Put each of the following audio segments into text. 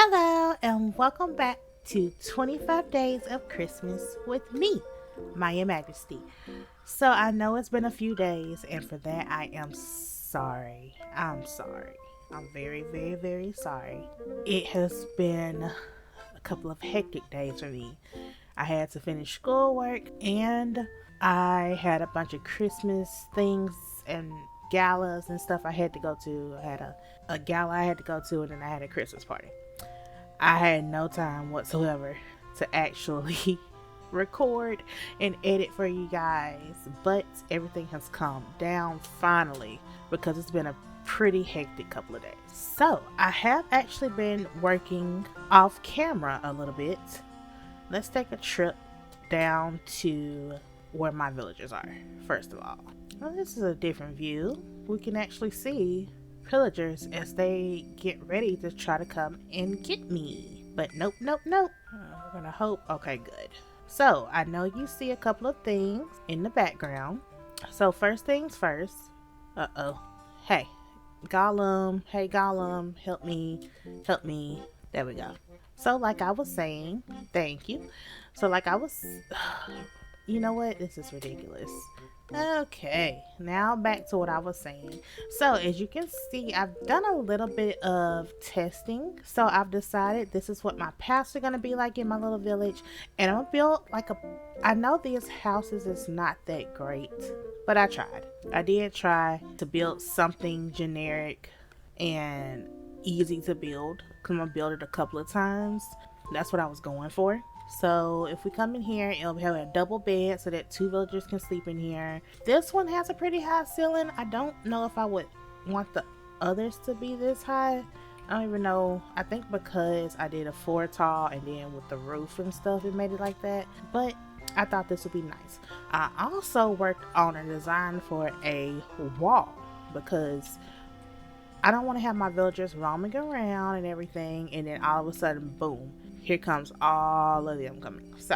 Hello, and welcome back to 25 Days of Christmas with me, Maiyah Majesty. So, I know it's been a few days, and for that, I am sorry. I'm sorry. I'm very, very, very sorry. It has been a couple of hectic days for me. I had to finish schoolwork, and I had a bunch of Christmas things and galas and stuff I had to go to. I had a gala I had to go to, and then I had a Christmas party. I had no time whatsoever to actually record and edit for you guys, but everything has calmed down finally because it's been a pretty hectic couple of days. So, I have actually been working off camera a little bit. Let's take a trip down to where my villagers are, first of all. Well, this is a different view. We can actually see pillagers as they get ready to try to come and get me. But nope, nope, nope. We're gonna hope. Okay, good. So, I know you see a couple of things in the background. So, first things first. Uh oh. Hey, Gollum. Hey, Gollum. Help me. Help me. There we go. So, like I was saying, thank you. So, like I was. You know what? This is ridiculous. Okay, now back to what I was saying. So, as you can see, I've done a little bit of testing. So, I've decided this is what my paths are going to be like in my little village. And I'm going to build like a. I know these houses is not that great, but I tried. I did try to build something generic and easy to build. I'm going to build it a couple of times. That's what I was going for. So if we come in here, it'll have a double bed so that two villagers can sleep in here. This one has a pretty high ceiling. I don't know if I would want the others to be this high. I don't even know. I think because I did a 4 tall and then with the roof and stuff, it made it like that. But I thought this would be nice. I also worked on a design for a wall because I don't want to have my villagers roaming around and everything, and then all of a sudden, boom, here comes all of them coming. So,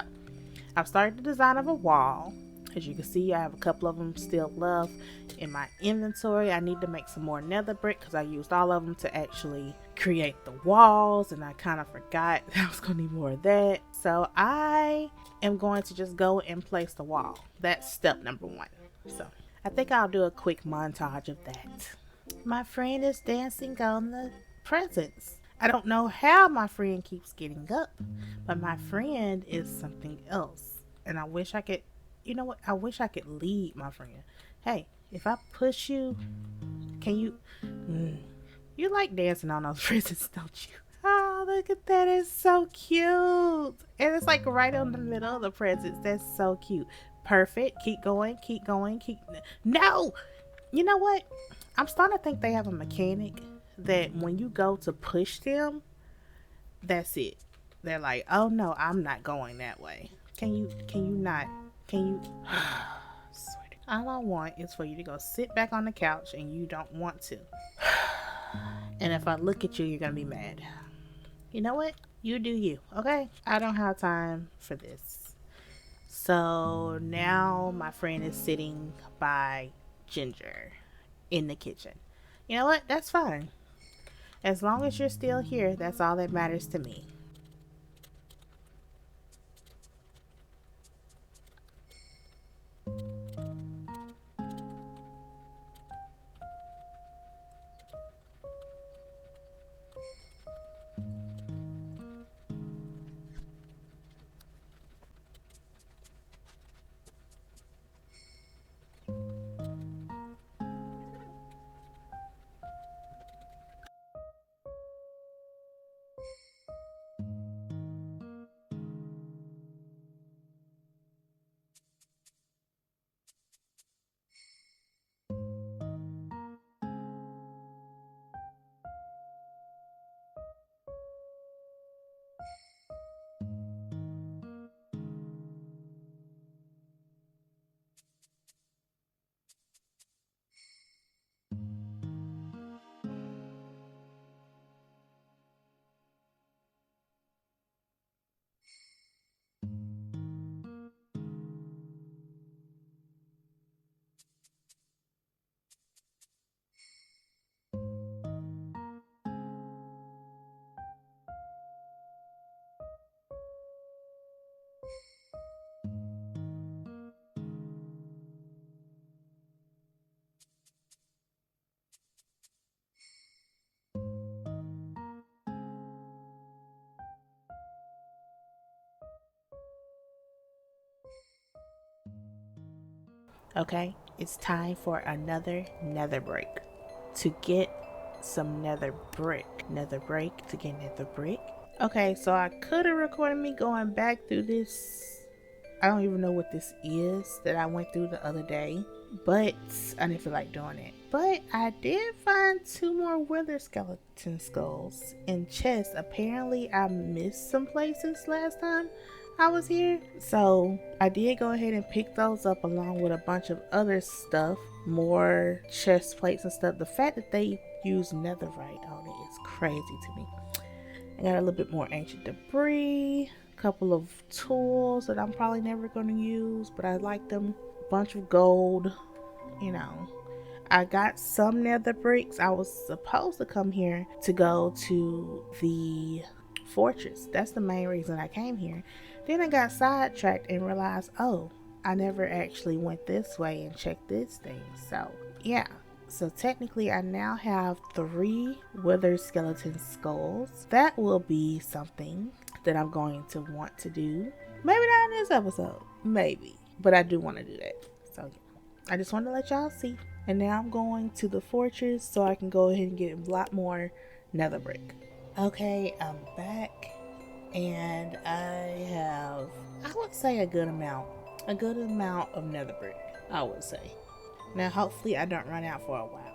I've started the design of a wall. As you can see, I have a couple of them still left in my inventory. I need to make some more nether brick because I used all of them to actually create the walls, and I kind of forgot that I was going to need more of that. So, I am going to just go and place the wall. That's step number 1. So, I think I'll do a quick montage of that. My friend is dancing on the presents. I don't know how my friend keeps getting up, but my friend is something else. And I wish I could, you know what? I wish I could lead my friend. Hey, if I push you, can you? You like dancing on those presents, don't you? Oh, look at that. It's so cute. And it's like right on the middle of the presents. That's so cute. Perfect. Keep going, keep going, keep. No! You know what? I'm starting to think they have a mechanic that when you go to push them, that's it. They're like, oh no, I'm not going that way. Can you not? Can you? All I want is for you to go sit back on the couch and you don't want to. And if I look at you, you're going to be mad. You know what? You do you, okay? I don't have time for this. So now my friend is sitting by Ginger in the kitchen. You know what? That's fine. As long as you're still here, that's all that matters to me. Okay, it's time for another nether break to get some nether brick. Nether break to get nether brick. Okay, so I could have recorded me going back through this. I don't even know what this is that I went through the other day, but I didn't feel like doing it. But I did find 2 more wither skeleton skulls in chests. Apparently I missed some places last time I was here, so I did go ahead and pick those up along with a bunch of other stuff, more chest plates and stuff. The fact that they use netherite on it is crazy to me. I got a little bit more ancient debris, a couple of tools that I'm probably never going to use, but I like them. A bunch of gold, you know. I got some nether bricks. I was supposed to come here to go to the fortress. That's the main reason I came here. Then I got sidetracked and realized, oh, I never actually went this way and checked this thing. So, yeah. So technically I now have 3 withered skeleton skulls. That will be something that I'm going to want to do. Maybe not in this episode. Maybe. But I do want to do that. So yeah. I just wanted to let y'all see. And now I'm going to the fortress so I can go ahead and get a lot more nether brick. Okay, I'm back. And I have, I would say, a good amount of nether brick, I would say. Now hopefully I don't run out for a while.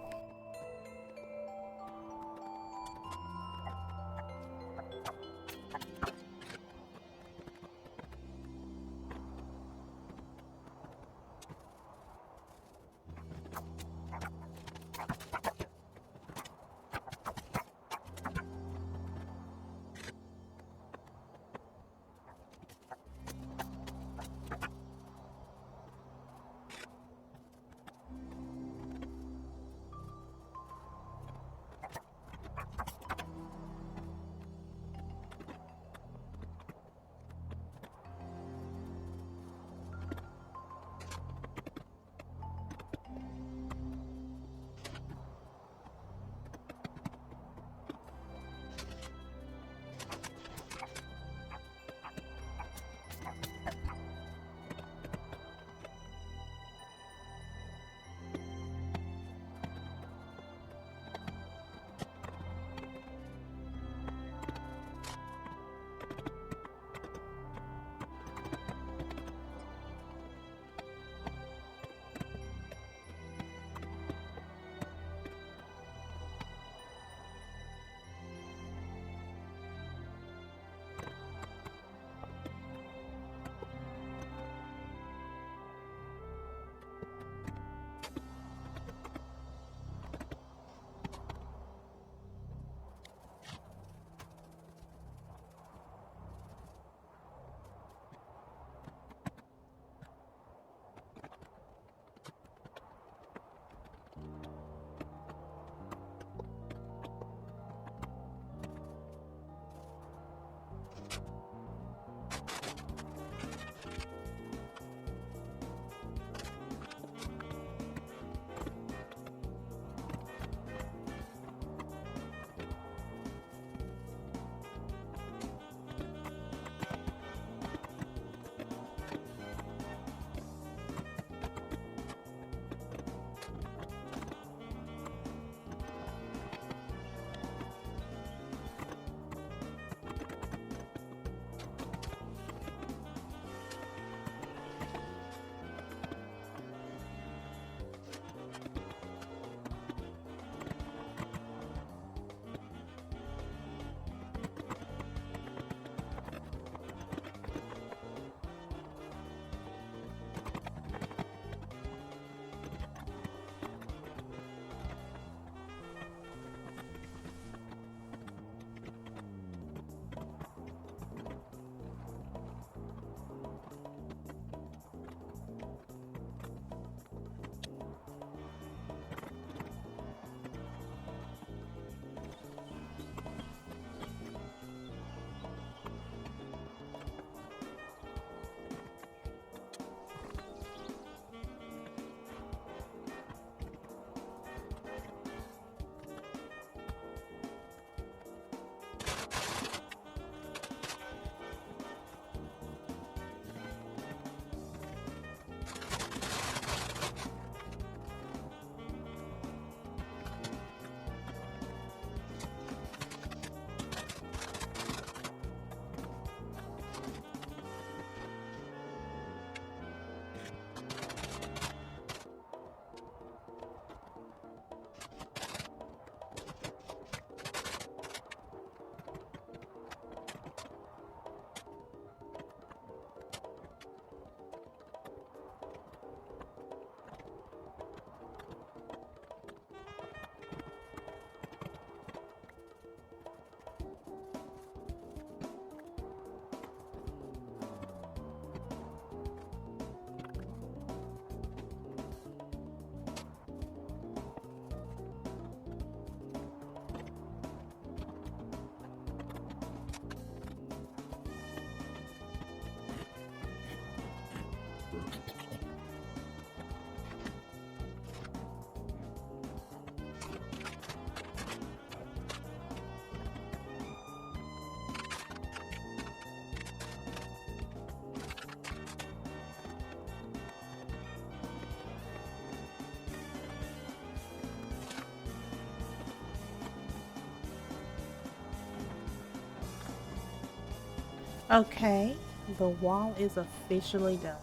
Okay, the wall is officially done.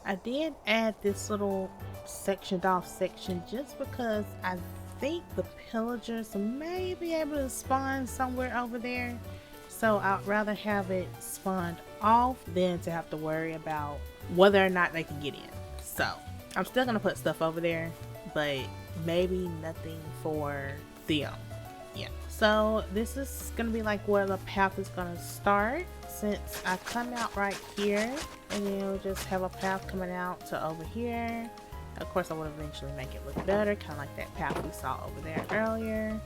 I did add this little sectioned off section just because I think the pillagers may be able to spawn somewhere over there. So I'd rather have it spawned off than to have to worry about whether or not they can get in. So I'm still gonna put stuff over there, but maybe nothing for them. Yeah. So this is gonna be like where the path is gonna start. Since I come out right here, and then we'll just have a path coming out to over here. Of course, I would eventually make it look better, kind of like that path we saw over there earlier.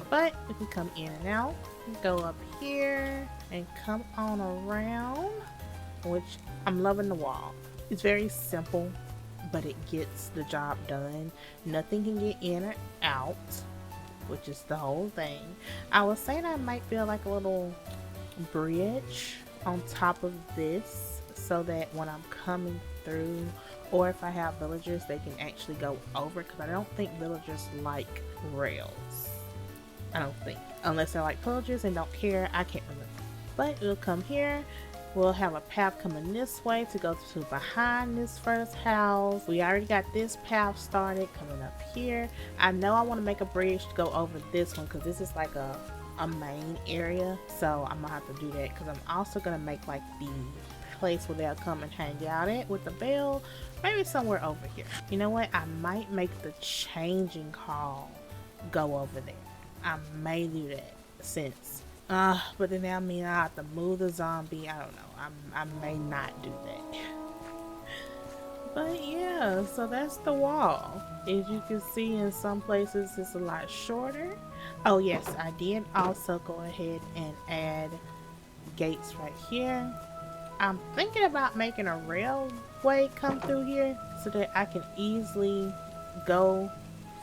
But if we come in and out, go up here and come on around, which I'm loving the wall. It's very simple, but it gets the job done. Nothing can get in or out, which is the whole thing. I was saying I might build like a little bridge on top of this so that when I'm coming through, or if I have villagers, they can actually go over, because I don't think villagers like rails. I don't think, unless they're like pillagers and don't care. I can't remember, but it'll come here. We'll have a path coming this way to go to behind this first house. We already got this path started coming up here. I know I want to make a bridge to go over this one because this is like a main area. So I'm gonna have to do that, because I'm also gonna make like the place where they'll come and hang out at with the bell. Maybe somewhere over here. You know what? I might make the changing hall go over there. I may do that since but then that means I have to move the zombie. I don't know. I may not do that. But yeah, so that's the wall. As you can see, in some places it's a lot shorter. Oh yes, I did also go ahead and add gates right here. I'm thinking about making a railway come through here so that I can easily go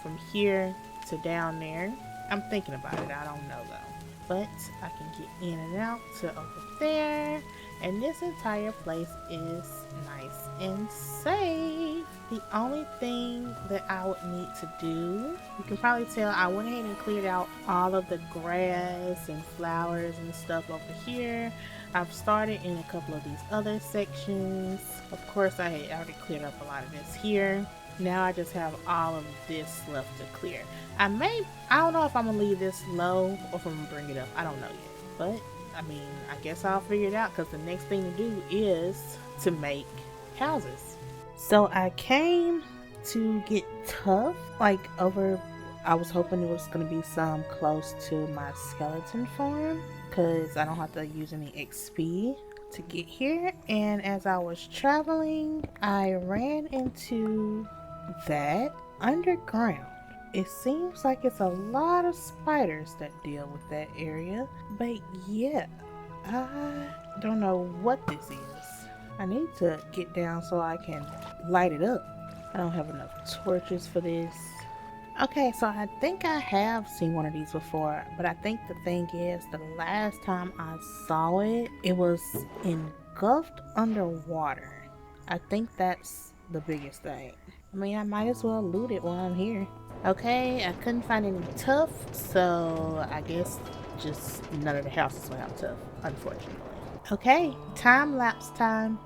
from here to down there. I'm thinking about it. I don't know though. But I can get in and out to over there, and this entire place is nice and safe. The only thing that I would need to do, you can probably tell I went ahead and cleared out all of the grass and flowers and stuff over here. I've started in a couple of these other sections. Of course, I had already cleared up a lot of this here. Now I just have all of this left to clear. I don't know if I'm gonna leave this low or if I'm gonna bring it up. I don't know yet. But, I mean, I guess I'll figure it out, because the next thing to do is to make houses. So I came to get tough, like over, I was hoping it was gonna be some close to my skeleton farm, because I don't have to use any XP to get here. And as I was traveling, I ran into that underground. It seems like it's a lot of spiders that deal with that area, but yeah, I don't know what this is. I need to get down so I can light it up. I don't have enough torches for this. Okay, so I think I have seen one of these before, but I think the thing is, the last time I saw it, it was engulfed underwater. I think that's the biggest thing. I mean, I might as well loot it while I'm here. Okay, I couldn't find any tough, so I guess just none of the houses will have tough, unfortunately. Okay, time lapse time.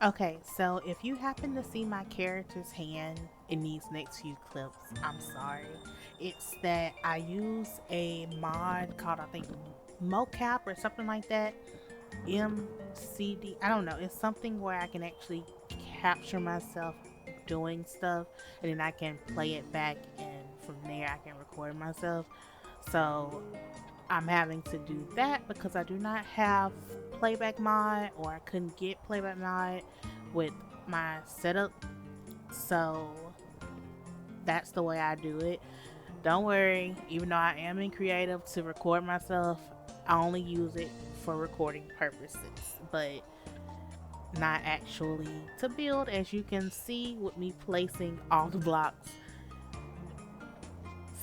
Okay, so if you happen to see my character's hand in these next few clips, I'm sorry. It's that I use a mod called, I think, mocap or something like that. MCD. I don't know. It's something where I can actually capture myself doing stuff and then I can play it back, and from there I can record myself. So I'm having to do that because I do not have playback mod, or I couldn't get playback mod with my setup. So that's the way I do it. Don't worry, even though I am in creative to record myself, I only use it for recording purposes, but not actually to build, as you can see with me placing all the blocks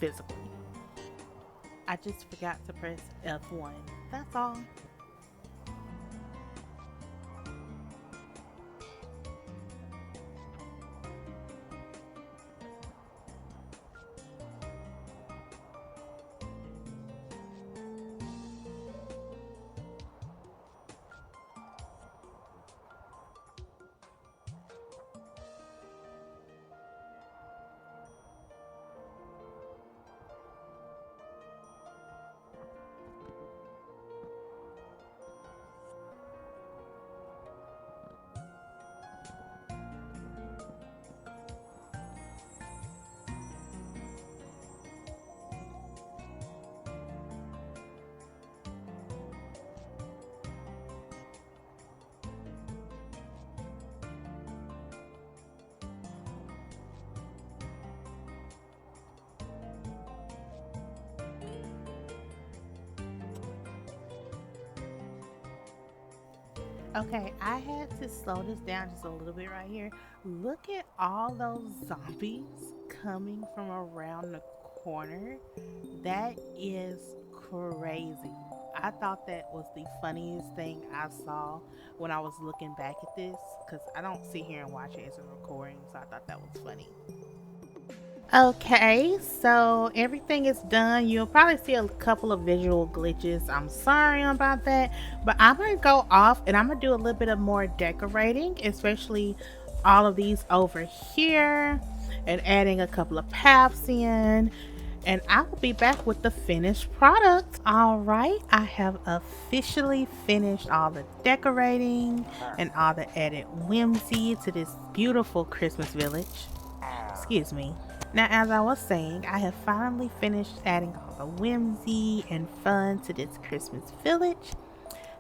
physically. I just forgot to press F1. That's all. Okay, I had to slow this down just a little bit right here. Look at all those zombies coming from around the corner. That is crazy. I thought that was the funniest thing I saw when I was looking back at this, because I don't sit here and watch it as a recording, so I thought that was funny. Okay, so everything is done. You'll probably see a couple of visual glitches. I'm sorry about that, but I'm gonna go off and I'm gonna do a little bit of more decorating, especially all of these over here, and adding a couple of paths in, and I will be back with the finished product. All right, I have officially finished all the decorating and all the added whimsy to this beautiful Christmas village. Excuse me. Now, as I was saying, I have finally finished adding all the whimsy and fun to this Christmas village.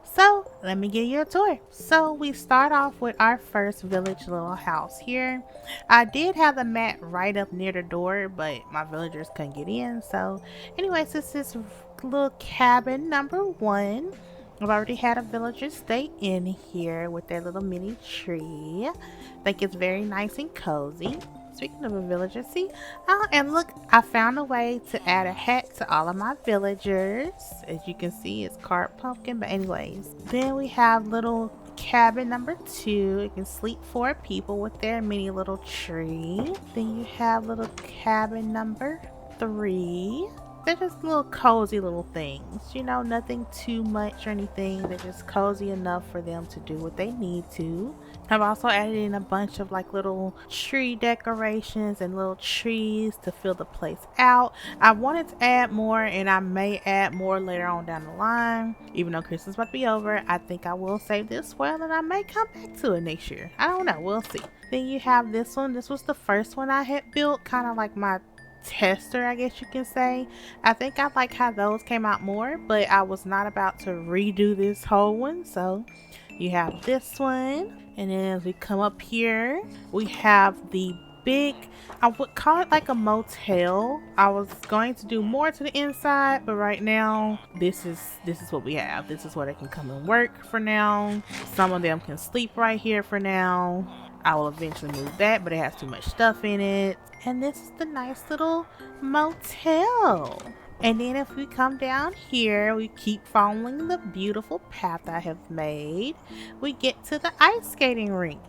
So, let me give you a tour. So, we start off with our first village little house here. I did have the mat right up near the door, but my villagers couldn't get in. So, anyways, this is little cabin number one. I've already had a villager stay in here with their little mini tree. I think it's very nice and cozy. Speaking of a villager, see? Oh, and look, I found a way to add a hat to all of my villagers. As you can see, it's carved pumpkin, but anyways. Then we have little cabin number two. It can sleep 4 people with their mini little tree. Then you have little cabin number 3. They're just little cozy little things, you know, nothing too much or anything. They're just cozy enough for them to do what they need to. I've also added in a bunch of like little tree decorations and little trees to fill the place out. I wanted to add more, and I may add more later on down the line. Even though Christmas is about to be over, I think I will save this well, and I may come back to it next year. I don't know, we'll see. Then you have this one. This was the first one I had built, kind of like my tester, I guess you can say. I think I like how those came out more, but I was not about to redo this whole one. So you have this one, and then as we come up here, we have the big, I would call it like a motel. I was going to do more to the inside, but right now this is what we have. This is where they can come and work for now. Some of them can sleep right here for now. I will eventually move that, but it has too much stuff in it. And this is the nice little motel. And then if we come down here, we keep following the beautiful path I have made. We get to the ice skating rink.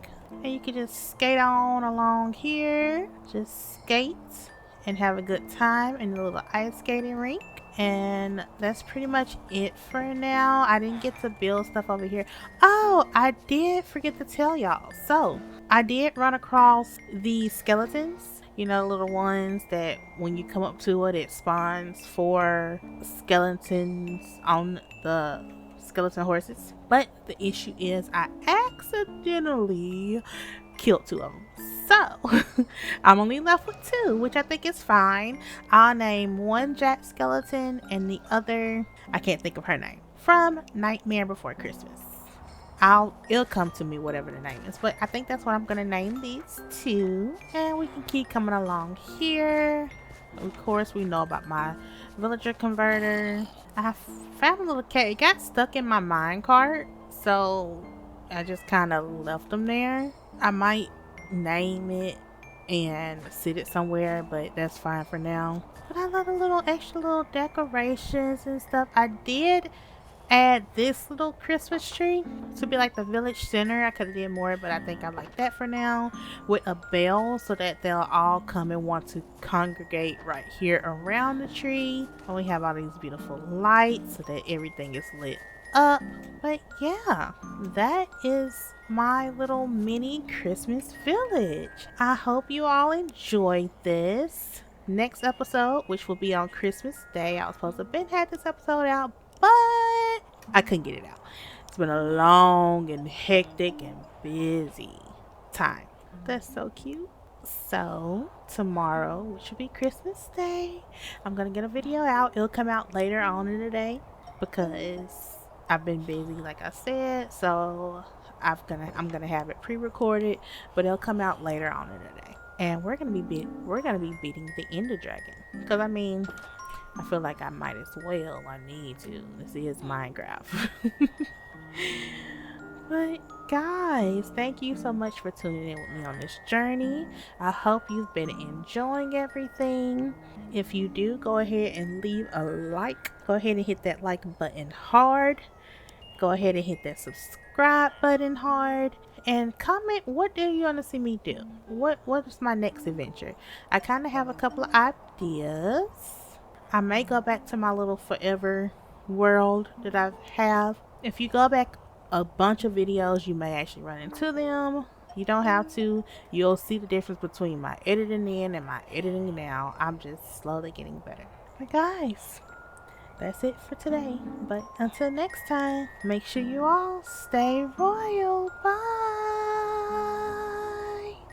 And you can just skate on along here. Just skate and have a good time in the little ice skating rink. And that's pretty much it for now. I didn't get to build stuff over here. Oh, I did forget to tell y'all. So I did run across these skeletons, you know, little ones that when you come up to it, it spawns 4 skeletons on the skeleton horses. But the issue is I accidentally killed 2 of them. So I'm only left with 2, which I think is fine. I'll name one Jack Skeleton and the other, I can't think of her name, from Nightmare Before Christmas. It'll come to me whatever the name is, but I think that's what I'm gonna name these 2, and we can keep coming along here. Of course, we know about my villager converter. I found a little cat. It got stuck in my minecart, so I just kind of left them there. I might name it and sit it somewhere, but that's fine for now. But I love the little extra little decorations and stuff. I did add this little Christmas tree to be like the village center. I could have did more, but I think I like that for now, with a bell so that they'll all come and want to congregate right here around the tree. And we have all these beautiful lights so that everything is lit up. But yeah, that is my little mini Christmas village. I hope you all enjoyed this. Next episode, which will be on Christmas Day, I was supposed to have been had this episode out, but I couldn't get it out. It's been a long and hectic and busy time. That's so cute. So tomorrow, which will be Christmas Day, I'm gonna get a video out. It'll come out later on in the day because I've been busy, like I said. So I'm gonna have it pre-recorded, but it'll come out later on in the day. And we're gonna be beating the Ender Dragon, because I mean, I feel like I might as well. I need to. This is Minecraft. But guys, thank you so much for tuning in with me on this journey. I hope you've been enjoying everything. If you do, go ahead and leave a like. Go ahead and hit that like button hard. Go ahead and hit that subscribe button hard. And comment, what do you want to see me do? What is my next adventure? I kind of have a couple of ideas. I may go back to my little forever world that I have. If you go back a bunch of videos, you may actually run into them. You don't have to. You'll see the difference between my editing then and my editing now. I'm just slowly getting better. But guys, that's it for today. But until next time, make sure you all stay royal. Bye.